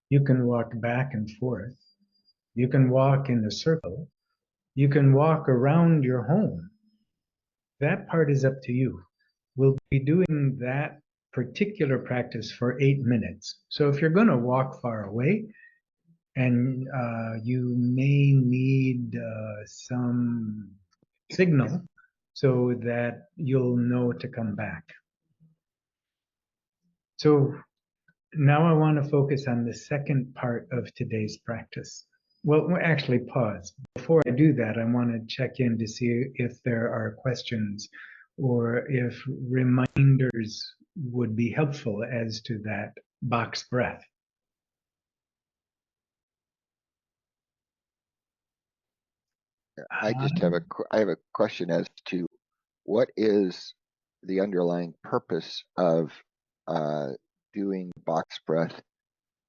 You can walk back and forth. You can walk in a circle. You can walk around your home. That part is up to you. We'll be doing that particular practice for 8 minutes. So if you're going to walk far away and you may need some signal so that you'll know to come back. So now I want to focus on the second part of today's practice. Well, actually, pause. Before I do that, I want to check in to see if there are questions or if reminders would be helpful as to that box breath. I just have a question as to what is the underlying purpose of doing box breath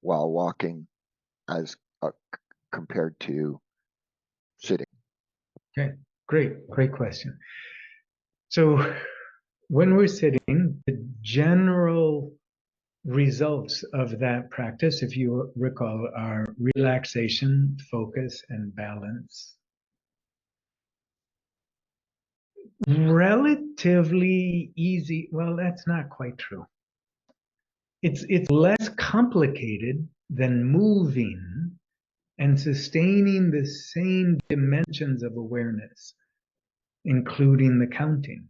while walking as compared to sitting? Okay, great question. So when we're sitting, the general results of that practice, if you recall, are relaxation, focus, and balance. Relatively easy. Well, that's not quite true. It's less complicated than moving and sustaining the same dimensions of awareness, including the counting.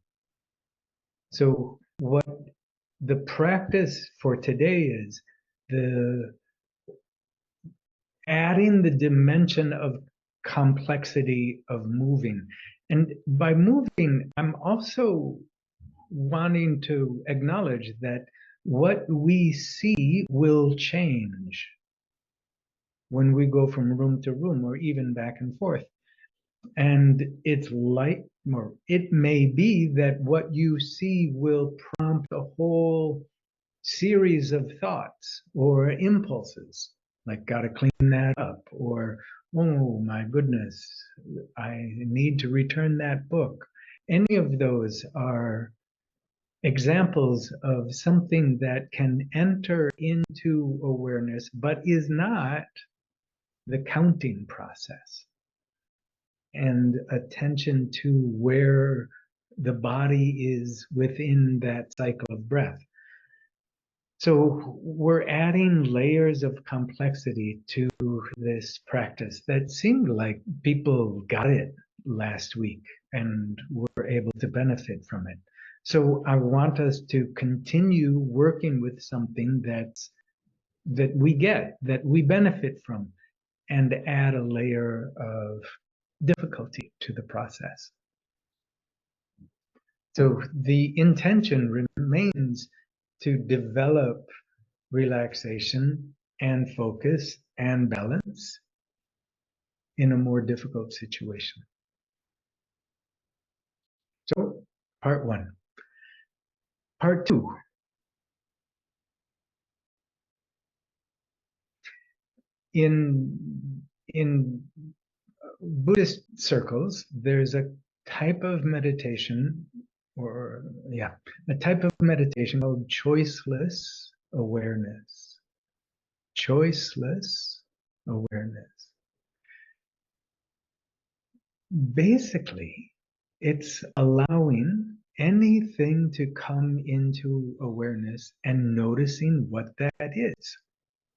So what the practice for today is the adding the dimension of complexity of moving. And by moving, I'm also wanting to acknowledge that what we see will change when we go from room to room or even back and forth. And it's like, or it may be that what you see will prompt a whole series of thoughts or impulses, like gotta clean that up, or oh my goodness, I need to return that book. Any of those are examples of something that can enter into awareness, but is not the counting process and attention to where the body is within that cycle of breath. So we're adding layers of complexity to this practice that seemed like people got it last week and were able to benefit from it. So I want us to continue working with something that we get, that we benefit from, and add a layer of difficulty to the process. So the intention remains to develop relaxation and focus and balance in a more difficult situation. So, part one. Part two. In Buddhist circles, there's a type of meditation, a type of meditation called choiceless awareness. Choiceless awareness. Basically, it's allowing anything to come into awareness and noticing what that is,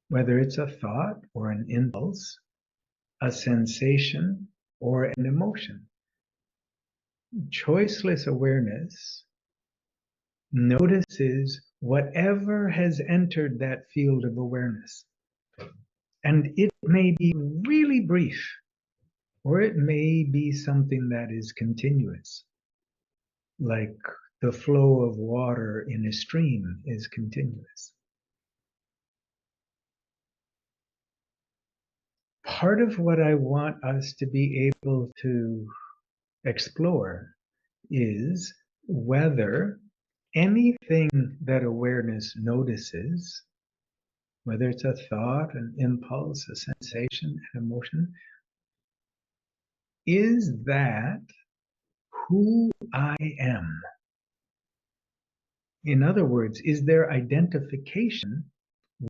whether it's a thought or an impulse, a sensation or an emotion. Choiceless awareness notices whatever has entered that field of awareness. And it may be really brief, or it may be something that is continuous, like the flow of water in a stream is continuous. Part of what I want us to be able to explore is whether anything that awareness notices, whether it's a thought, an impulse, a sensation, an emotion, is that who I am? In other words, is there identification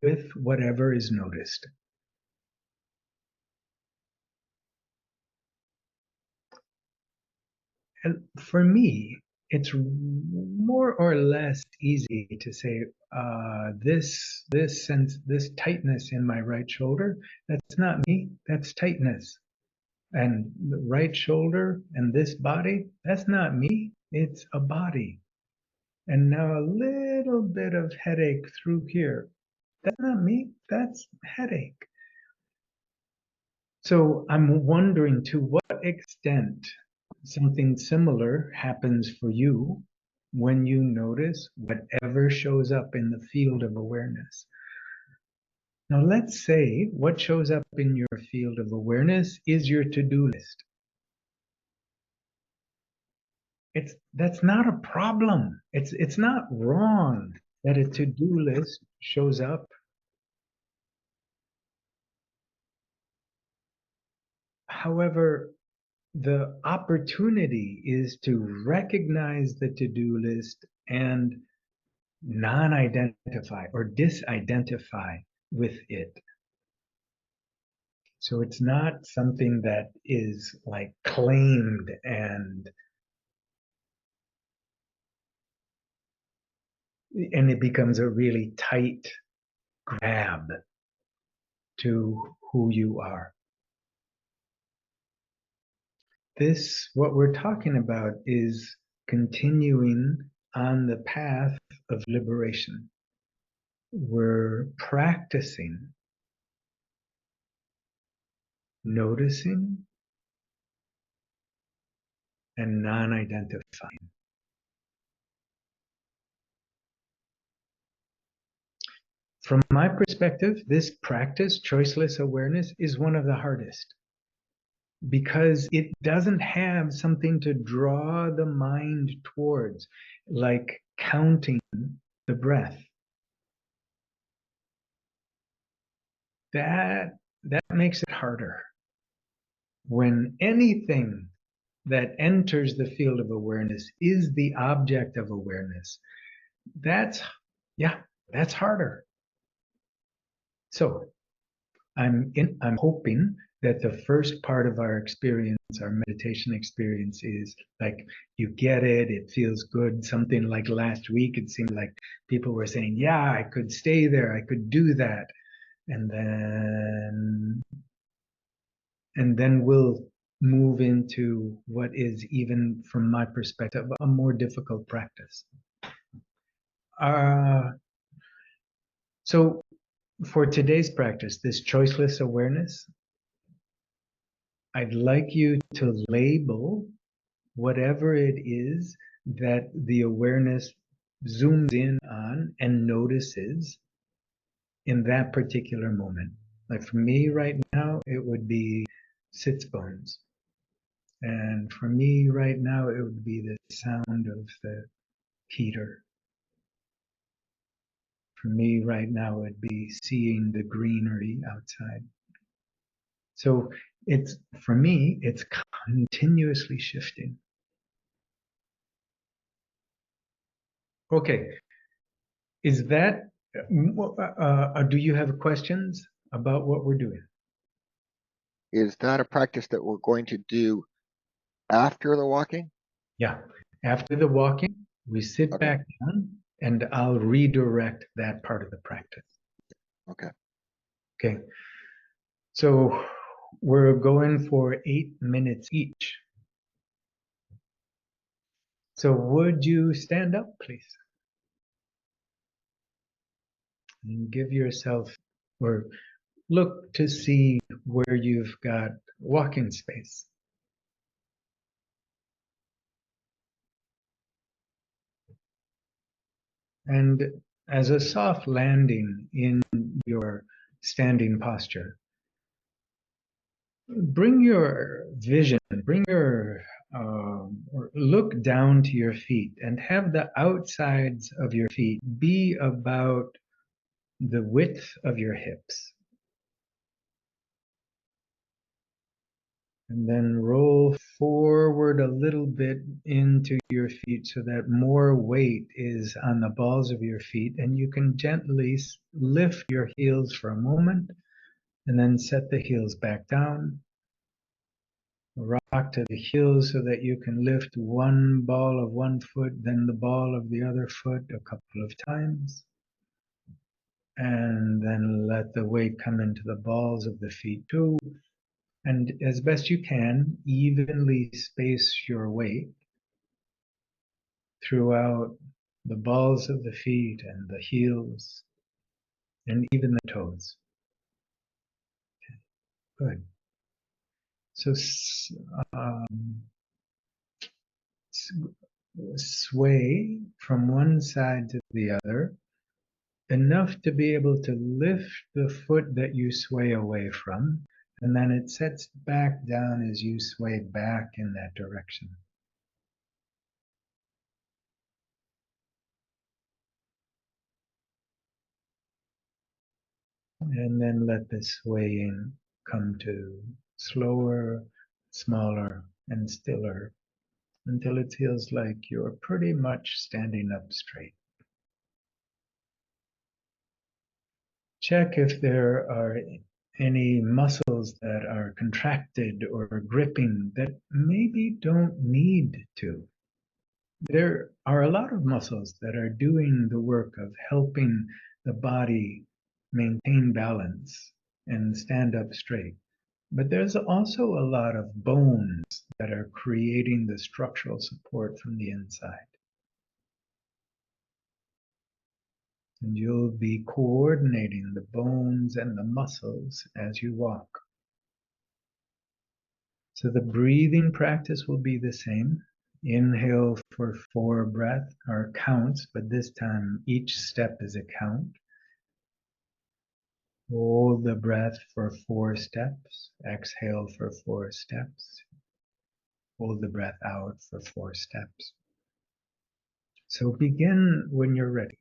with whatever is noticed. And for me, it's more or less easy to say, this tightness in my right shoulder, that's not me, that's tightness. And the right shoulder and this body, that's not me, it's a body. And now a little bit of headache through here. That's not me, that's headache. So I'm wondering to what extent something similar happens for you when you notice whatever shows up in the field of awareness. Now, let's say what shows up in your field of awareness is your to-do list. That's not a problem. It's not wrong that a to-do list shows up. However, the opportunity is to recognize the to-do list and non-identify or disidentify with it. So it's not something that is like claimed and it becomes a really tight grab to who you are. This, what we're talking about, is continuing on the path of liberation. We're practicing noticing and non-identifying. From my perspective, this practice, choiceless awareness, is one of the hardest because it doesn't have something to draw the mind towards, like counting the breath. That makes it harder. When anything that enters the field of awareness is the object of awareness, that's yeah, that's harder. So I'm hoping that the first part of our experience, our meditation experience, is like you get it, it feels good. Something like last week, it seemed like people were saying, yeah, I could stay there, I could do that. And then we'll move into what is, even from my perspective, a more difficult practice. Uh, so for today's practice, this choiceless awareness, I'd like you to label whatever it is that the awareness zooms in on and notices in that particular moment. Like for me right now, it would be sits bones. And for me right now, it would be the sound of the heater. For me right now, it would be seeing the greenery outside. So it's, for me, it's continuously shifting. Okay, is that, do you have questions about what we're doing? Is that a practice that we're going to do after the walking? Yeah. After the walking, we sit Okay. back down and I'll redirect that part of the practice. Okay. Okay. So we're going for 8 minutes each. So would you stand up, please? And give yourself, or look to see where you've got walking space. And as a soft landing in your standing posture, bring your vision, bring your, or look down to your feet and have the outsides of your feet be about the width of your hips. And then roll forward a little bit into your feet so that more weight is on the balls of your feet, and you can gently lift your heels for a moment and then set the heels back down. Rock to the heels so that you can lift one ball of one foot, then the ball of the other foot a couple of times. And then let the weight come into the balls of the feet too. And as best you can, evenly space your weight throughout the balls of the feet and the heels and even the toes. Good. So um, sway from one side to the other enough to be able to lift the foot that you sway away from, and then it sets back down as you sway back in that direction. And then let the swaying come to slower, smaller, and stiller until it feels like you're pretty much standing up straight. Check if there are any muscles that are contracted or gripping that maybe don't need to. There are a lot of muscles that are doing the work of helping the body maintain balance and stand up straight. But there's also a lot of bones that are creating the structural support from the inside. And you'll be coordinating the bones and the muscles as you walk. So the breathing practice will be the same. Inhale for 4 breath or counts, but this time each step is a count. Hold the breath for 4 steps. Exhale for 4 steps. Hold the breath out for 4 steps. So begin when you're ready.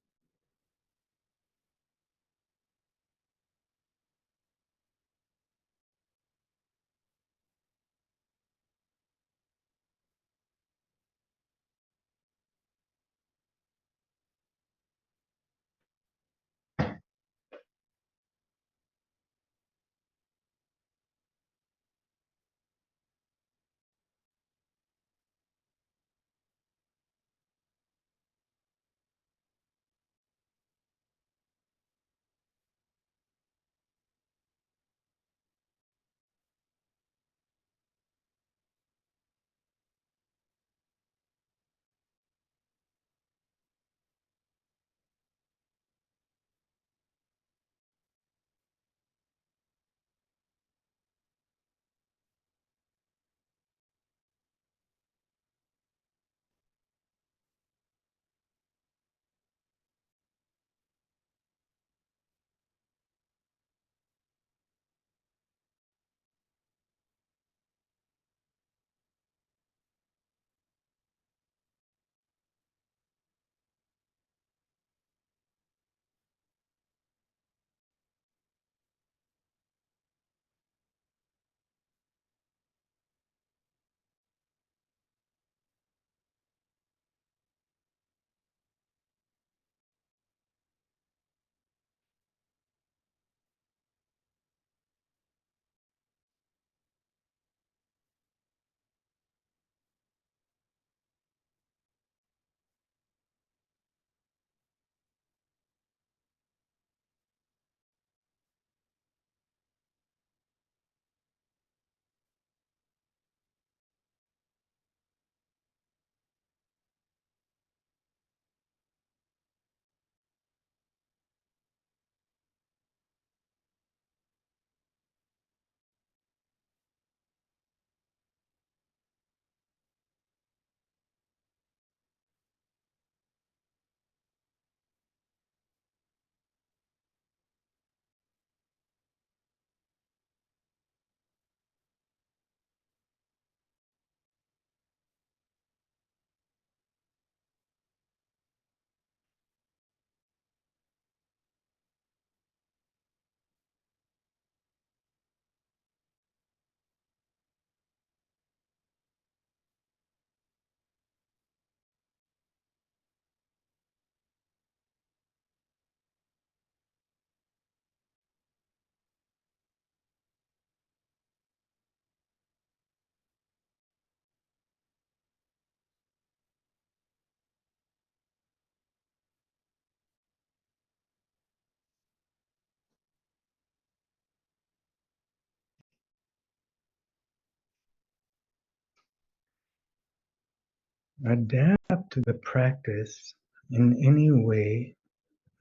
Adapt the practice in any way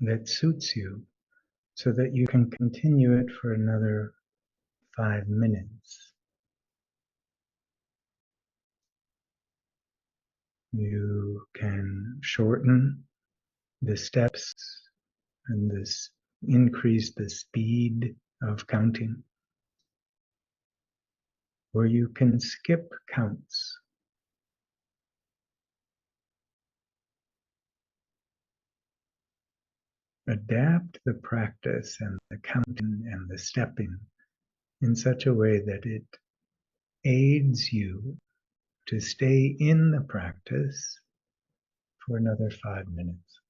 that suits you so that you can continue it for another 5 minutes. You can shorten the steps and this increase the speed of counting, or you can skip counts. Adapt the practice and the counting and the stepping in such a way that it aids you to stay in the practice for another 5 minutes.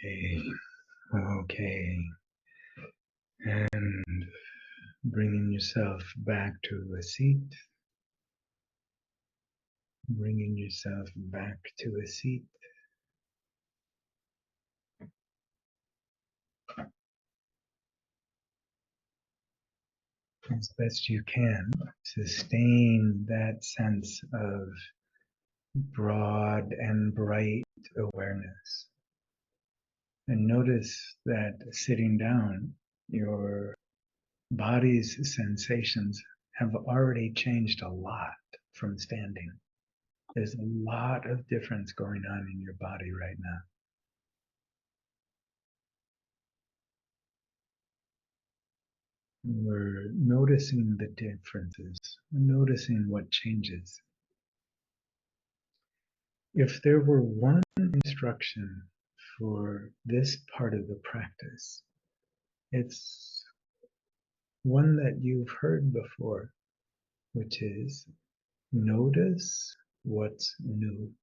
Okay. Okay. And bringing yourself back to a seat. Bringing yourself back to a seat. As best you can. Sustain that sense of broad and bright awareness. And notice that sitting down, your body's sensations have already changed a lot from standing. There's a lot of difference going on in your body right now. We're noticing the differences. We're noticing what changes. If there were one instruction for this part of the practice, it's one that you've heard before, which is notice what's new.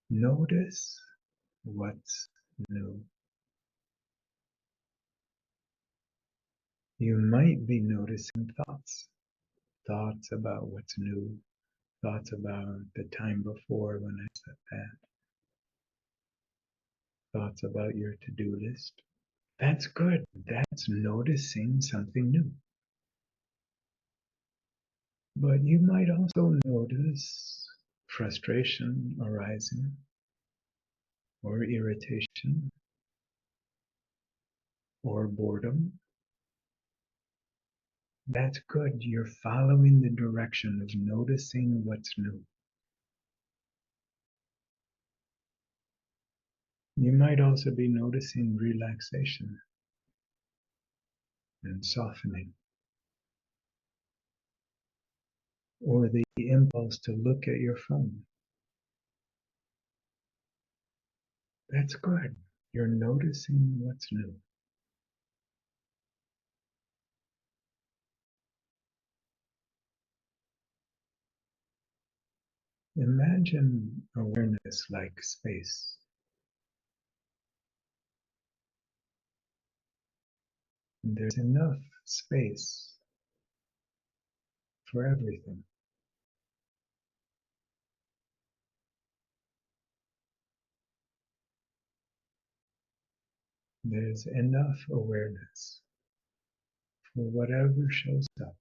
Notice what's new. You might be noticing thoughts, thoughts about what's new, thoughts about the time before when I said that, thoughts about your to-do list. That's good. That's noticing something new. But you might also notice frustration arising or irritation or boredom. That's good. You're following the direction of noticing what's new. You might also be noticing relaxation and softening, or the impulse to look at your phone. That's good. You're noticing what's new. Imagine awareness like space. There's enough space for everything. There's enough awareness for whatever shows up.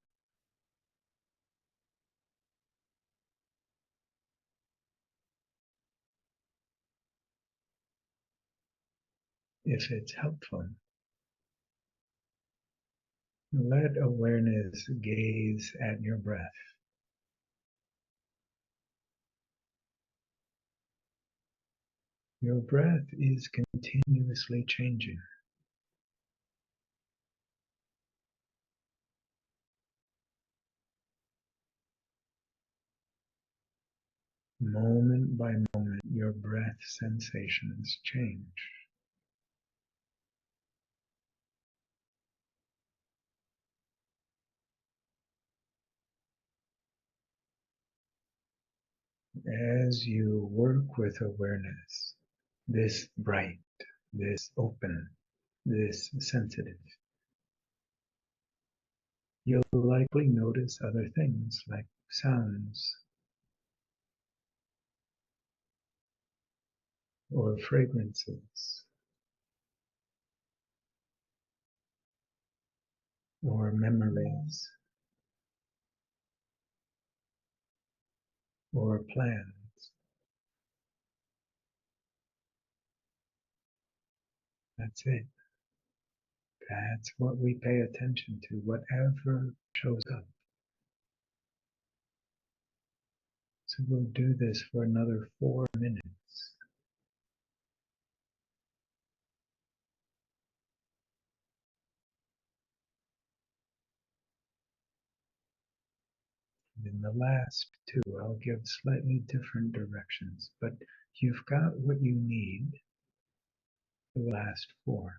If it's helpful, let awareness gaze at your breath. Your breath is continuously changing. Moment by moment, your breath sensations change. As you work with awareness, this bright, this open, this sensitive, you'll likely notice other things like sounds or fragrances or memories or plans. That's it. That's what we pay attention to, whatever shows up. So we'll do this for another 4 minutes. In the last two, I'll give slightly different directions, but you've got what you need for the last four.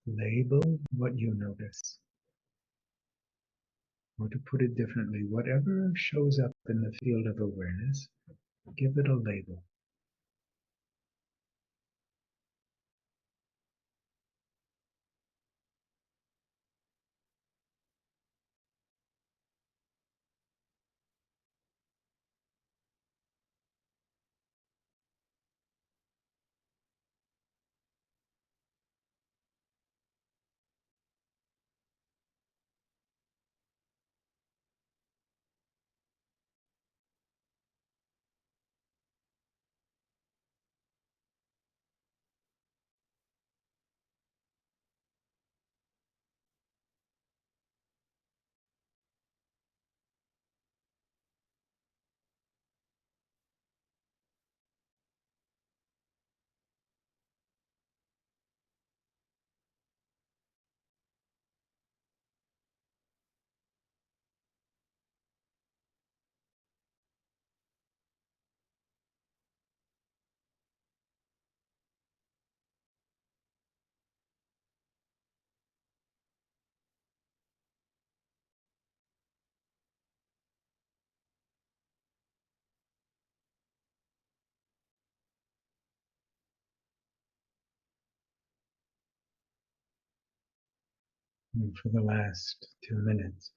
Label what you notice. Or to put it differently, whatever shows up in the field of awareness, give it a label. And for the last 2 minutes,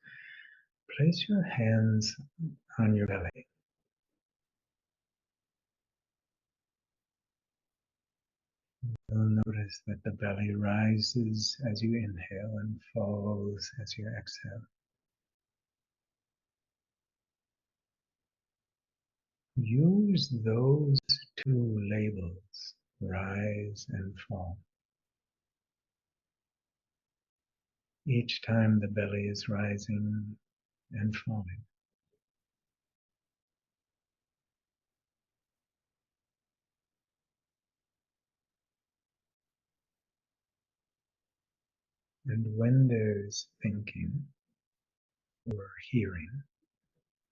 place your hands on your belly. You'll notice that the belly rises as you inhale and falls as you exhale. Use those two labels, rise and fall. Each time the belly is rising and falling. And when there's thinking or hearing,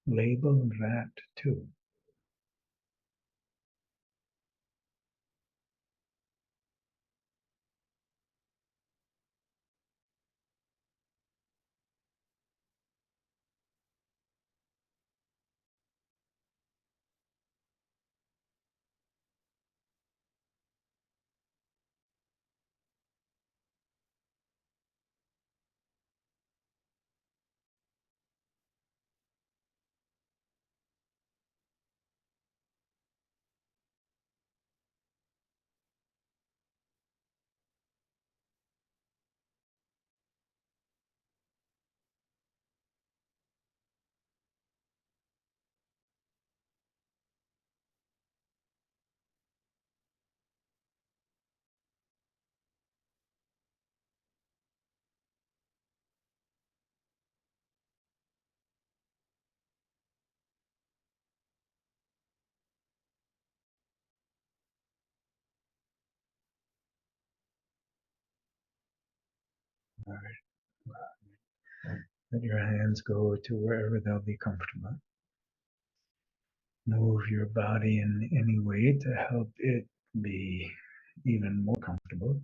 label that too. All right. Let your hands go to wherever they'll be comfortable. Move your body in any way to help it be even more comfortable.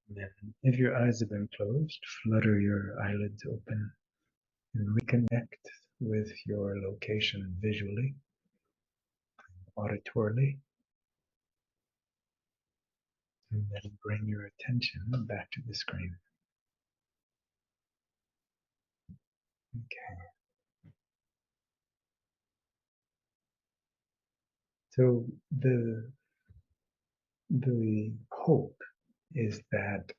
Then, if your eyes have been closed, flutter your eyelids open and reconnect with your location visually, auditorily, and then bring your attention back to the screen. Okay. So the hope is that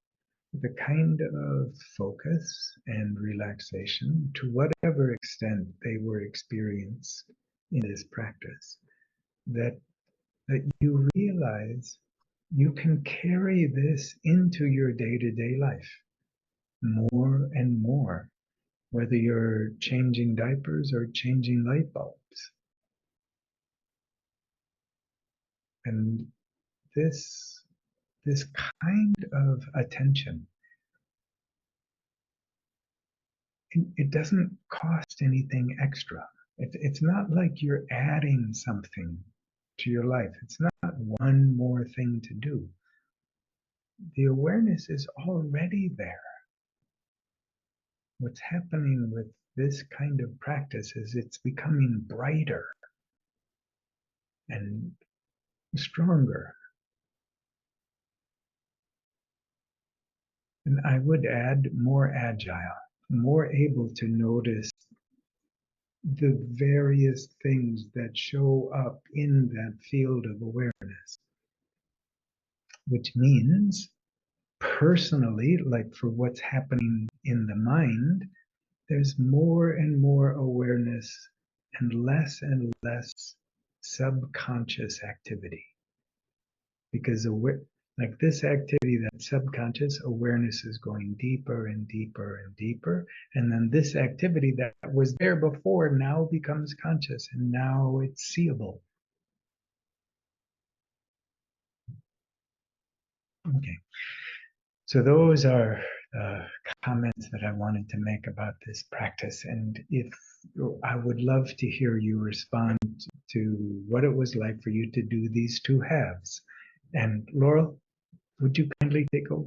the kind of focus and relaxation, to whatever extent they were experienced in this practice, that you realize you can carry this into your day-to-day life more and more, whether you're changing diapers or changing light bulbs. And this this kind of attention, it doesn't cost anything extra. It's not like you're adding something to your life. It's not one more thing to do. the awareness is already there. What's happening with this kind of practice is it's becoming brighter and stronger. And I would add more agile, more able to notice the various things that show up in that field of awareness, which means personally, like for what's happening in the mind, there's more and more awareness and less subconscious activity. Because like this activity, that subconscious awareness is going deeper and deeper and deeper. And then this activity that was there before now becomes conscious and now it's seeable. Okay. So those are comments that I wanted to make about this practice. And if I would love to hear you respond to what it was like for you to do these two halves. And Laurel, would you kindly take over?